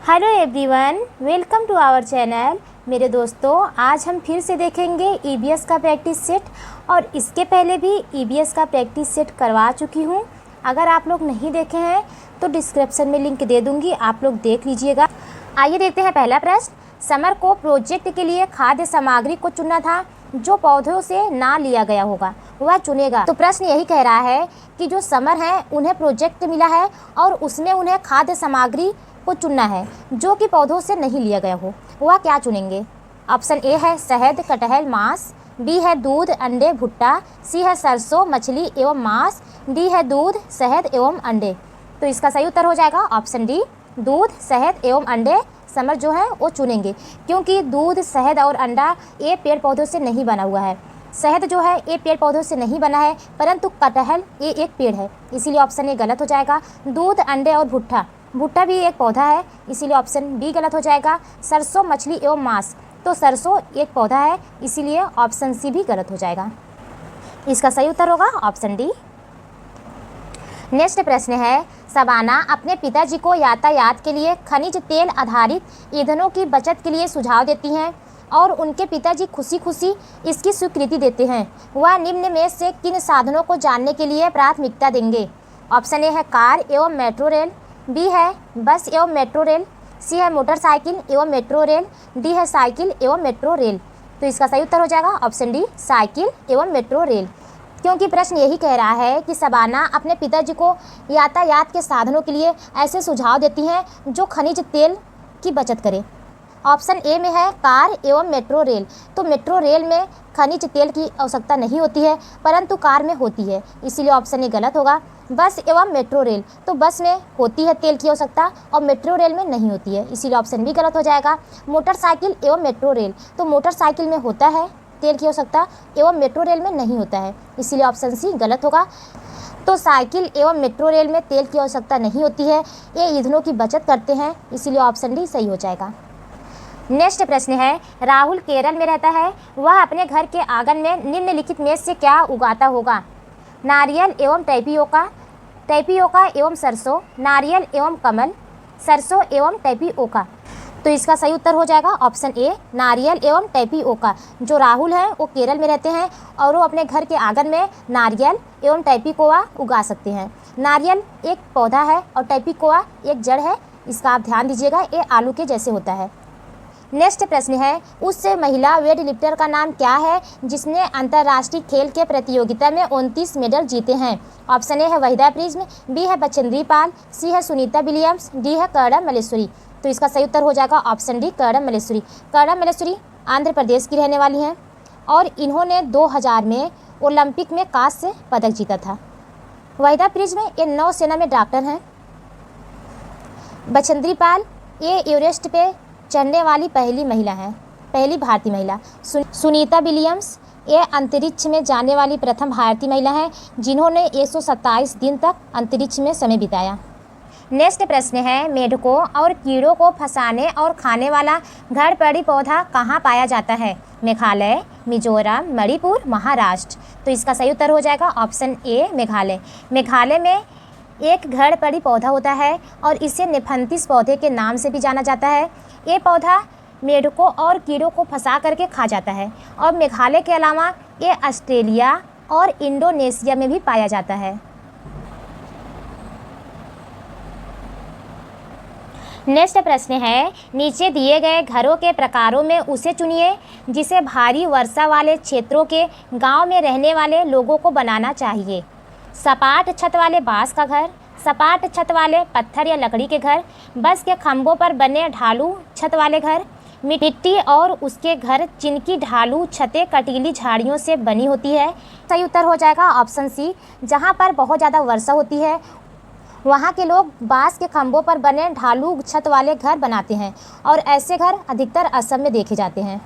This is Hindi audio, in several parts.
Hello everyone, welcome to our channel. मेरे दोस्तों, आज हम फिर से देखेंगे ईबीएस का प्रैक्टिस सेट और इसके पहले भी ईबीएस का प्रैक्टिस सेट करवा चुकी हूँ। अगर आप लोग नहीं देखे हैं तो डिस्क्रिप्शन में लिंक दे दूँगी, आप लोग देख लीजिएगा। आइए देखते हैं पहला प्रश्न। समर को प्रोजेक्ट के लिए खाद्य सामग्री को चुनना था जो पौधों से ना लिया गया होगा, वह चुनेगा। तो प्रश्न यही कह रहा है कि जो समर है उन्हें प्रोजेक्ट मिला है और उसमें उन्हें खाद्य सामग्री को चुनना है जो कि पौधों से नहीं लिया गया हो, वह क्या चुनेंगे। ऑप्शन ए है शहद, कटहल, मांस। बी है दूध, अंडे, भुट्टा। सी है सरसों, मछली एवं मांस। डी है दूध, शहद एवं अंडे। तो इसका सही उत्तर हो जाएगा ऑप्शन डी, दूध, शहद एवं अंडे समर जो है वो चुनेंगे, क्योंकि दूध, शहद और अंडा ये पेड़ पौधों से नहीं बना हुआ है। शहद जो है ये पेड़ पौधों से नहीं बना है, परंतु कटहल ये एक पेड़ है, इसीलिए ऑप्शन ए गलत हो जाएगा। दूध, अंडे और भुट्टा, भुट्टा भी एक पौधा है, इसीलिए ऑप्शन बी गलत हो जाएगा। सरसों, मछली एवं मांस, तो सरसों एक पौधा है, इसीलिए ऑप्शन सी भी गलत हो जाएगा। इसका सही उत्तर होगा ऑप्शन डी। नेक्स्ट प्रश्न है, शबाना अपने पिताजी को यातायात के लिए खनिज तेल आधारित ईंधनों की बचत के लिए सुझाव देती हैं और उनके पिताजी खुशी खुशी इसकी स्वीकृति देते हैं। वह निम्न में से किन साधनों को जानने के लिए प्राथमिकता देंगे। ऑप्शन ए है कार एवं मेट्रो रेल। बी है बस एवं मेट्रो रेल। सी है मोटरसाइकिल एवं मेट्रो रेल। डी है साइकिल एवं मेट्रो रेल। तो इसका सही उत्तर हो जाएगा ऑप्शन डी, साइकिल एवं मेट्रो रेल, क्योंकि प्रश्न यही कह रहा है कि शबाना अपने पिताजी को यातायात के साधनों के लिए ऐसे सुझाव देती हैं जो खनिज तेल की बचत करें। ऑप्शन ए में है कार एवं मेट्रो रेल। तो मेट्रो रेल में खनिज तेल की आवश्यकता नहीं होती है, परंतु कार में होती है, इसीलिए ऑप्शन ए गलत होगा। बस एवं मेट्रो रेल, तो बस में होती है तेल की आवश्यकता और मेट्रो रेल में नहीं होती है, इसीलिए ऑप्शन बी गलत हो जाएगा। मोटरसाइकिल एवं मेट्रो रेल, तो मोटरसाइकिल में होता है तेल की आवश्यकता एवं मेट्रो रेल में नहीं होता है, इसीलिए ऑप्शन सी गलत होगा। तो साइकिल एवं मेट्रो रेल में तेल की आवश्यकता नहीं होती है, ये ईंधनों की बचत करते हैं, इसीलिए ऑप्शन डी सही हो जाएगा। नेक्स्ट प्रश्न है, राहुल केरल में रहता है, वह अपने घर के आंगन में निम्नलिखित में से क्या उगाता होगा। नारियल एवं टैपियोका, टैपियोका एवं सरसों, नारियल एवं कमल, सरसों एवं टैपियोका। तो इसका सही उत्तर हो जाएगा ऑप्शन ए, नारियल एवं टैपियोका। जो राहुल है वो केरल में रहते हैं और वो अपने घर के आंगन में नारियल एवं टैपिकोआ उगा सकते हैं। नारियल एक पौधा है और टैपिकोआ एक जड़ है, इसका आप ध्यान दीजिएगा, ये आलू के जैसे होता है। नेक्स्ट प्रश्न है, उस महिला वेट लिफ्टर का नाम क्या है जिसने अंतर्राष्ट्रीय खेल के प्रतियोगिता में 29 मेडल जीते हैं। ऑप्शन ए है वहीदा प्रिज्म। बी है बचेंद्री पाल। सी है सुनीता विलियम्स। डी है कर्णम मल्लेश्वरी। तो इसका सही उत्तर हो जाएगा ऑप्शन डी, कर्णम मल्लेश्वरी। कर्णम मल्लेश्वरी आंध्र प्रदेश की रहने वाली हैं और इन्होंने 2000 में ओलंपिक में कांस्य पदक जीता था। वहीदा प्रिज्म ये नौसेना में डॉक्टर हैं। बचेंद्री पाल ये एवरेस्ट पे चढ़ने वाली पहली महिला है, पहली भारतीय महिला। सुनीता विलियम्स ये अंतरिक्ष में जाने वाली प्रथम भारतीय महिला है जिन्होंने 127 दिन तक अंतरिक्ष में समय बिताया। नेक्स्ट प्रश्न है, मेढकों और कीड़ों को फंसाने और खाने वाला घड़पड़ी पौधा कहाँ पाया जाता है। मेघालय, मिजोरम, मणिपुर, महाराष्ट्र। तो इसका सही उत्तर हो जाएगा ऑप्शन ए, मेघालय। मेघालय में एक घड़पड़ी पौधा होता है और इसे नेफंथिस पौधे के नाम से भी जाना जाता है। ये पौधा मेढकों और कीड़ों को फंसा करके खा जाता है और मेघालय के अलावा ये ऑस्ट्रेलिया और इंडोनेशिया में भी पाया जाता है। नेक्स्ट प्रश्न है, नीचे दिए गए घरों के प्रकारों में उसे चुनिए जिसे भारी वर्षा वाले क्षेत्रों के गांव में रहने वाले लोगों को बनाना चाहिए। सपाट छत वाले बांस का घर, सपाट छत वाले पत्थर या लकड़ी के घर, बस के खंभों पर बने ढालू छत वाले घर, मिट्टी और उसके घर जिनकी ढालू छतें कटीली झाड़ियों से बनी होती है। सही उत्तर हो जाएगा ऑप्शन सी, जहाँ पर बहुत ज़्यादा वर्षा होती है वहाँ के लोग बांस के खंभों पर बने ढालू छत वाले घर बनाते हैं और ऐसे घर अधिकतर असम में देखे जाते हैं।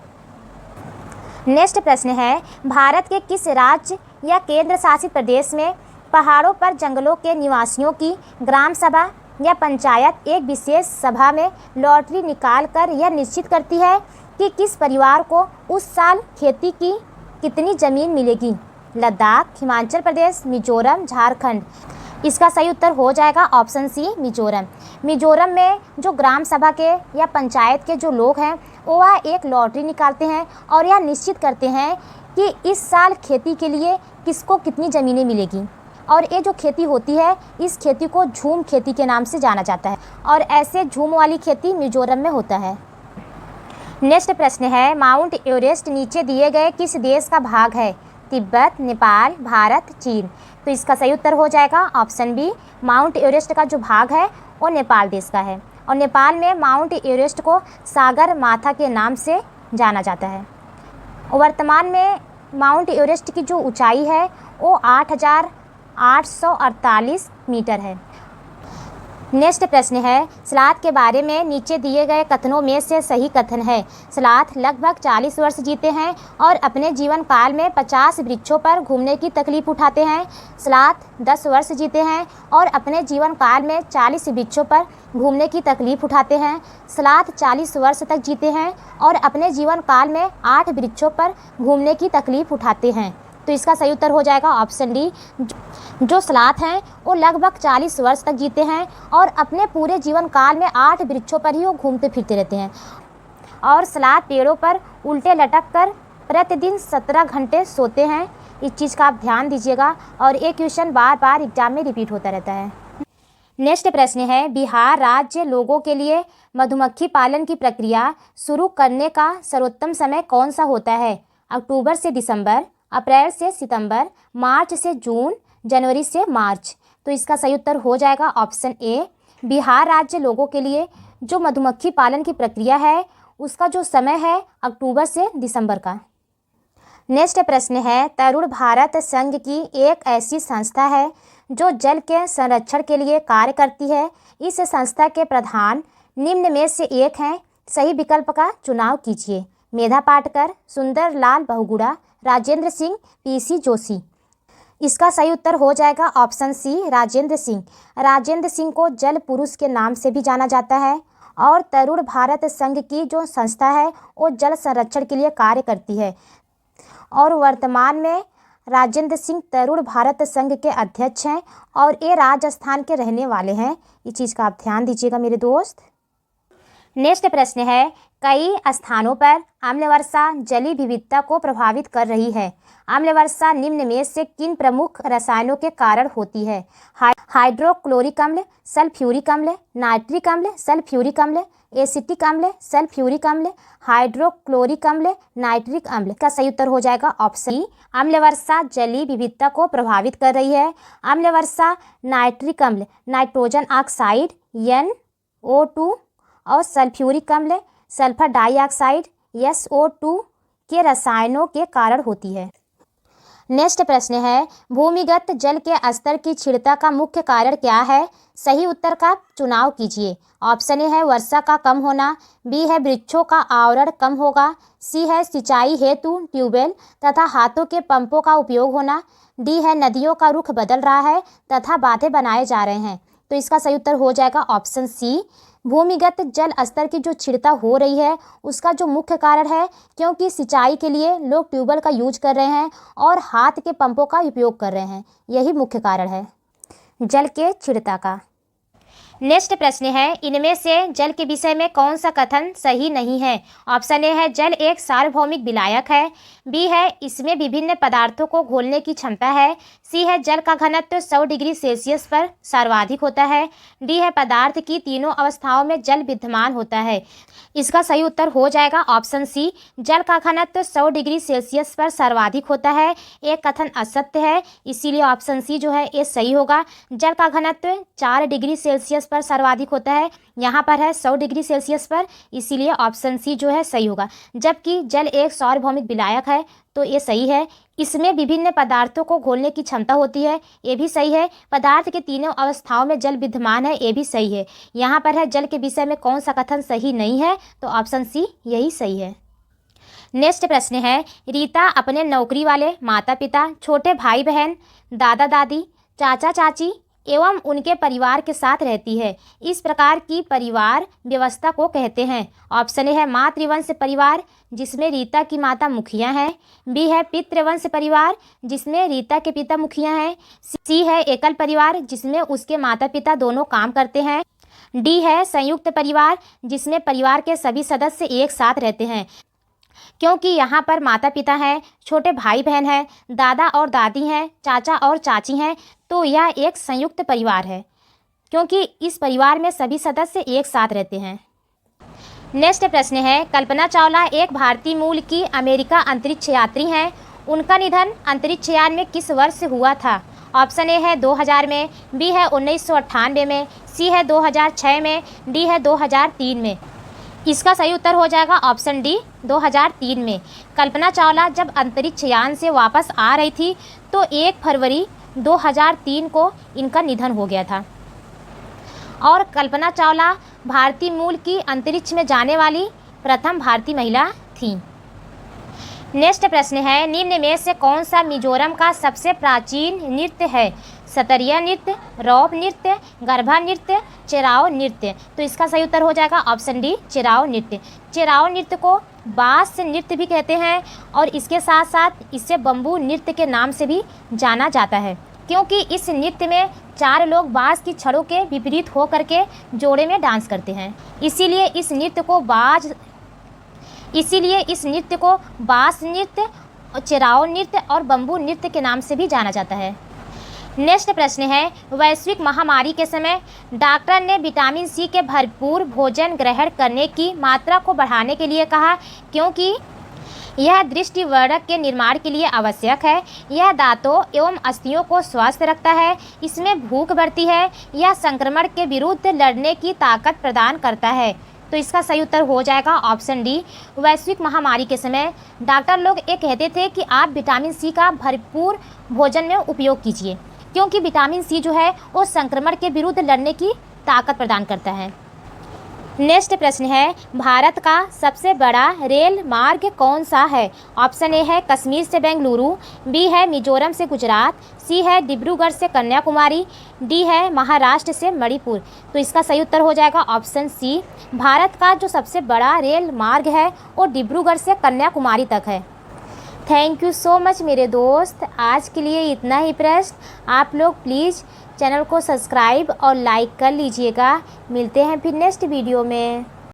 नेक्स्ट प्रश्न है, भारत के किस राज्य या केंद्र शासित प्रदेश में पहाड़ों पर जंगलों के निवासियों की ग्राम सभा या पंचायत एक विशेष सभा में लॉटरी निकाल कर यह निश्चित करती है कि किस परिवार को उस साल खेती की कितनी ज़मीन मिलेगी। लद्दाख, हिमाचल प्रदेश, मिजोरम, झारखंड। इसका सही उत्तर हो जाएगा ऑप्शन सी मिजोरम। मिजोरम में जो ग्राम सभा के या पंचायत के जो लोग हैं वो वह एक लॉटरी निकालते हैं और यह निश्चित करते हैं कि इस साल खेती के लिए किसको कितनी ज़मीनें मिलेगी। और ये जो खेती होती है इस खेती को झूम खेती के नाम से जाना जाता है और ऐसे झूम वाली खेती मिजोरम में होता है। नेक्स्ट प्रश्न है, माउंट एवरेस्ट नीचे दिए गए किस देश का भाग है? तिब्बत, नेपाल, भारत, चीन। तो इसका सही उत्तर हो जाएगा ऑप्शन बी। माउंट एवरेस्ट का जो भाग है वो नेपाल देश का है और नेपाल में माउंट एवरेस्ट को सागर माथा के नाम से जाना जाता है। वर्तमान में माउंट एवरेस्ट की जो ऊंचाई है वो 8,848 मीटर है। नेक्स्ट प्रश्न है, सलात के बारे में नीचे दिए गए कथनों में से सही कथन है? सलात लगभग 40 वर्ष जीते हैं और अपने जीवन काल में 50 वृक्षों पर घूमने की तकलीफ उठाते हैं। सलात 10 वर्ष जीते हैं और अपने जीवन काल में 40 वृक्षों पर घूमने की तकलीफ उठाते हैं। सलात 40 वर्ष तक जीते हैं और अपने जीवन काल में 8 वृक्षों पर घूमने की तकलीफ उठाते हैं। तो इसका सही उत्तर हो जाएगा ऑप्शन डी। जो सलात हैं वो लगभग 40 वर्ष तक जीते हैं और अपने पूरे जीवन काल में 8 वृक्षों पर ही वो घूमते फिरते रहते हैं। और सलात पेड़ों पर उल्टे लटक कर प्रतिदिन 17 घंटे सोते हैं। इस चीज़ का आप ध्यान दीजिएगा और ये क्वेश्चन बार बार एग्जाम में रिपीट होता रहता है। नेक्स्ट प्रश्न है, बिहार राज्य लोगों के लिए मधुमक्खी पालन की प्रक्रिया शुरू करने का सर्वोत्तम समय कौन सा होता है? अक्टूबर से दिसंबर, अप्रैल से सितंबर, मार्च से जून, जनवरी से मार्च। तो इसका सही उत्तर हो जाएगा ऑप्शन ए। बिहार राज्य लोगों के लिए जो मधुमक्खी पालन की प्रक्रिया है उसका जो समय है अक्टूबर से दिसंबर का। नेक्स्ट प्रश्न है, तरुण भारत संघ की एक ऐसी संस्था है जो जल के संरक्षण के लिए कार्य करती है। इस संस्था के प्रधान निम्न में से एक हैं। सही विकल्प का चुनाव कीजिए। मेधा पाटकर, सुंदर लाल बहुगुणा, राजेंद्र सिंह, पीसी जोशी। इसका सही उत्तर हो जाएगा ऑप्शन सी राजेंद्र सिंह। राजेंद्र सिंह को जल पुरुष के नाम से भी जाना जाता है और तरुण भारत संघ की जो संस्था है वो जल संरक्षण के लिए कार्य करती है और वर्तमान में राजेंद्र सिंह तरुण भारत संघ के अध्यक्ष हैं और ये राजस्थान के रहने वाले हैं। इस चीज़ का आप ध्यान दीजिएगा मेरे दोस्त। नेक्स्ट प्रश्न है, कई स्थानों पर अम्ल वर्षा जलीय विविधता को प्रभावित कर रही है। अम्ल वर्षा निम्न में से किन प्रमुख रसायनों के कारण होती है? हाइड्रोक्लोरिक अम्ल, सल्फ्यूरिक अम्ल, नाइट्रिक अम्ल, सल्फ्यूरिक अम्ल, एसिटिक अम्ल, सल्फ्यूरिक अम्ल, हाइड्रोक्लोरिक अम्ल, नाइट्रिक अम्ल। का सही उत्तर हो जाएगा ऑप्शन ई। अम्ल वर्षा जलीय विविधता को प्रभावित कर रही है। अम्ल वर्षा नाइट्रिक अम्ल नाइट्रोजन ऑक्साइड NO2 और सल्फ्यूरिक अम्ल सल्फर डाइऑक्साइड SO2 के रसायनों के कारण होती है। नेक्स्ट प्रश्न है, भूमिगत जल के स्तर की क्षीणता का मुख्य कारण क्या है? सही उत्तर का चुनाव कीजिए। ऑप्शन ए है वर्षा का कम होना, बी है वृक्षों का आवरण कम होगा, सी है सिंचाई हेतु ट्यूबवेल तथा हाथों के पंपों का उपयोग होना, डी है नदियों का रुख बदल रहा है तथा बांधे बनाए जा रहे हैं। तो इसका सही उत्तर हो जाएगा ऑप्शन सी। भूमिगत जल स्तर की जो क्षीणता हो रही है उसका जो मुख्य कारण है क्योंकि सिंचाई के लिए लोग ट्यूबवेल का यूज कर रहे हैं और हाथ के पंपों का उपयोग कर रहे हैं। यही मुख्य कारण है जल के क्षीणता का। नेक्स्ट प्रश्न है, इनमें से जल के विषय में कौन सा कथन सही नहीं है? ऑप्शन ए है जल एक सार्वभौमिक विलायक है, बी है इसमें विभिन्न पदार्थों को घोलने की क्षमता है, सी है जल का घनत्व 100 डिग्री सेल्सियस पर सर्वाधिक होता है, डी है पदार्थ की तीनों अवस्थाओं में जल विद्यमान होता है। इसका सही उत्तर हो जाएगा ऑप्शन सी, जल का घनत्व 100 डिग्री सेल्सियस पर सर्वाधिक होता है। एक कथन असत्य है, इसीलिए ऑप्शन सी जो है ये सही होगा। जल का घनत्व 4 डिग्री सेल्सियस पर सर्वाधिक होता है, यहाँ पर है 100 डिग्री सेल्सियस पर, इसीलिए ऑप्शन सी जो है सही होगा। जबकि जल एक सार्वभौमिक विलायक है तो ये सही है। इसमें विभिन्न पदार्थों को घोलने की क्षमता होती है, ये भी सही है। पदार्थ के तीनों अवस्थाओं में जल विद्यमान है, ये भी सही है। यहाँ पर है जल के विषय में कौन सा कथन सही नहीं है, तो ऑप्शन सी यही सही है। नेक्स्ट प्रश्न है, रीता अपने नौकरी वाले माता पिता, छोटे भाई बहन, दादा दादी, चाचा चाची, एवं उनके परिवार के साथ रहती है। इस प्रकार की परिवार व्यवस्था को कहते हैं। ऑप्शन ए है मातृवंश परिवार, जिसमें रीता की माता मुखिया है। बी है पितृवंश परिवार, जिसमें रीता के पिता मुखिया हैं। सी है एकल परिवार, जिसमें उसके माता पिता दोनों काम करते हैं। डी है संयुक्त परिवार, जिसमें परिवार के सभी सदस्य एक साथ रहते हैं। क्योंकि यहाँ पर माता पिता हैं, छोटे भाई बहन हैं, दादा और दादी हैं, चाचा और चाची हैं, तो यह एक संयुक्त परिवार है, क्योंकि इस परिवार में सभी सदस्य एक साथ रहते हैं। नेक्स्ट प्रश्न है, कल्पना चावला एक भारतीय मूल की अमेरिका अंतरिक्ष यात्री हैं। उनका निधन अंतरिक्ष यान में किस वर्ष हुआ था? ऑप्शन ए है 2000 में, बी है 1998 में, सी है 2006 में, डी है 2003 में। इसका सही उत्तर हो जाएगा ऑप्शन डी 2003 में। कल्पना चावला जब अंतरिक्ष यान से वापस आ रही थी तो 1 फरवरी 2003 को इनका निधन हो गया था। और कल्पना चावला भारतीय मूल की अंतरिक्ष में जाने वाली प्रथम भारतीय महिला थी। नेक्स्ट प्रश्न है, निम्न में से कौन सा मिजोरम का सबसे प्राचीन नृत्य है? सतरिया नृत्य, रौप नृत्य, गरबा नृत्य, चेराव नृत्य। तो इसका सही उत्तर हो जाएगा ऑप्शन डी चेराव नृत्य। चेराव नृत्य को बाँस नृत्य भी कहते हैं और इसके साथ साथ इसे बम्बू नृत्य के नाम से भी जाना जाता है, क्योंकि इस नृत्य में 4 लोग बाँस की छड़ों के विपरीत हो करके जोड़े में डांस करते हैं। इसीलिए इस नृत्य को बाँस नृत्य, चेराव नृत्य और बम्बू नृत्य के नाम से भी जाना जाता है। नेक्स्ट प्रश्न है, वैश्विक महामारी के समय डॉक्टर ने विटामिन सी के भरपूर भोजन ग्रहण करने की मात्रा को बढ़ाने के लिए कहा, क्योंकि यह दृष्टिवर्धक के निर्माण के लिए आवश्यक है। यह दांतों एवं अस्थियों को स्वस्थ रखता है। इसमें भूख बढ़ती है। यह संक्रमण के विरुद्ध लड़ने की ताकत प्रदान करता है। तो इसका सही उत्तर हो जाएगा ऑप्शन डी। वैश्विक महामारी के समय डॉक्टर लोग ये कहते थे कि आप विटामिन सी का भरपूर भोजन में उपयोग कीजिए, क्योंकि विटामिन सी जो है वो संक्रमण के विरुद्ध लड़ने की ताकत प्रदान करता है। नेक्स्ट प्रश्न है, भारत का सबसे बड़ा रेल मार्ग कौन सा है? ऑप्शन ए है कश्मीर से बेंगलुरु, बी है मिजोरम से गुजरात, सी है डिब्रूगढ़ से कन्याकुमारी, डी है महाराष्ट्र से मणिपुर। तो इसका सही उत्तर हो जाएगा ऑप्शन सी। भारत का जो सबसे बड़ा रेल मार्ग है वो डिब्रूगढ़ से कन्याकुमारी तक है। थैंक यू सो मच मेरे दोस्त, आज के लिए इतना ही प्रश्न। आप लोग प्लीज़ चैनल को सब्सक्राइब और लाइक कर लीजिएगा। मिलते हैं फिर नेक्स्ट वीडियो में।